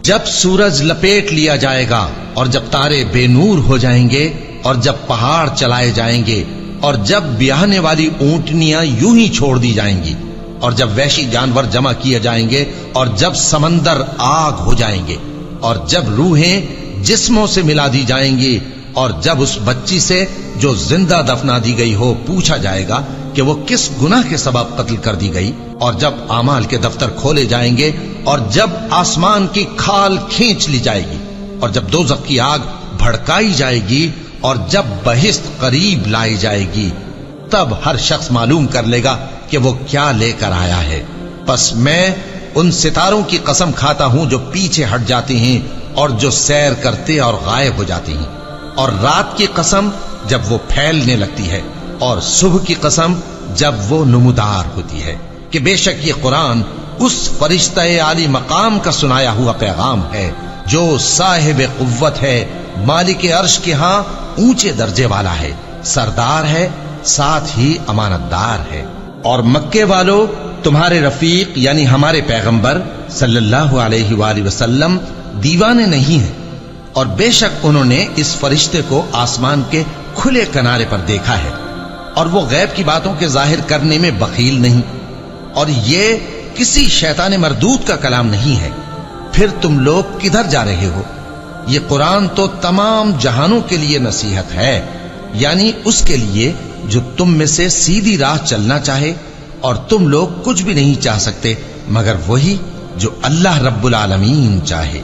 جب سورج لپیٹ لیا جائے گا اور جب تارے بے نور ہو جائیں گے اور جب پہاڑ چلائے جائیں گے اور جب بیاہنے والی اونٹنیاں یوں ہی چھوڑ دی جائیں گی اور جب وحشی جانور جمع کیے جائیں گے اور جب سمندر آگ ہو جائیں گے اور جب روحیں جسموں سے ملا دی جائیں گی اور جب اس بچی سے جو زندہ دفنا دی گئی ہو پوچھا جائے گا کہ وہ کس گناہ کے سبب قتل کر دی گئی اور جب اعمال کے دفتر کھولے جائیں گے اور جب آسمان کی کھال کھینچ لی جائے گی اور جب دوزخ کی آگ بھڑکائی جائے گی اور جب بہشت قریب لائی جائے گی تب ہر شخص معلوم کر لے گا کہ وہ کیا لے کر آیا ہے۔ پس میں ان ستاروں کی قسم کھاتا ہوں جو پیچھے ہٹ جاتے ہیں اور جو سیر کرتے اور غائب ہو جاتے ہیں، اور رات کی قسم جب وہ پھیلنے لگتی ہے، اور صبح کی قسم جب وہ نمودار ہوتی ہے، کہ بے شک یہ قرآن اس فرشتہ عالی مقام کا سنایا ہوا پیغام ہے جو صاحب قوت ہے، مالک عرش کے ہاں اونچے درجے والا ہے، سردار ہے، ساتھ ہی امانت دار ہے۔ اور مکے والو تمہارے رفیق یعنی ہمارے پیغمبر صلی اللہ علیہ وآلہ وسلم دیوانے نہیں ہیں، اور بے شک انہوں نے اس فرشتے کو آسمان کے کھلے کنارے پر دیکھا ہے، اور وہ غیب کی باتوں کے ظاہر کرنے میں بخیل نہیں، اور یہ کسی شیطان مردود کا کلام نہیں ہے۔ پھر تم لوگ کدھر جا رہے ہو؟ یہ قرآن تو تمام جہانوں کے لیے نصیحت ہے، یعنی اس کے لیے جو تم میں سے سیدھی راہ چلنا چاہے، اور تم لوگ کچھ بھی نہیں چاہ سکتے مگر وہی جو اللہ رب العالمین چاہے۔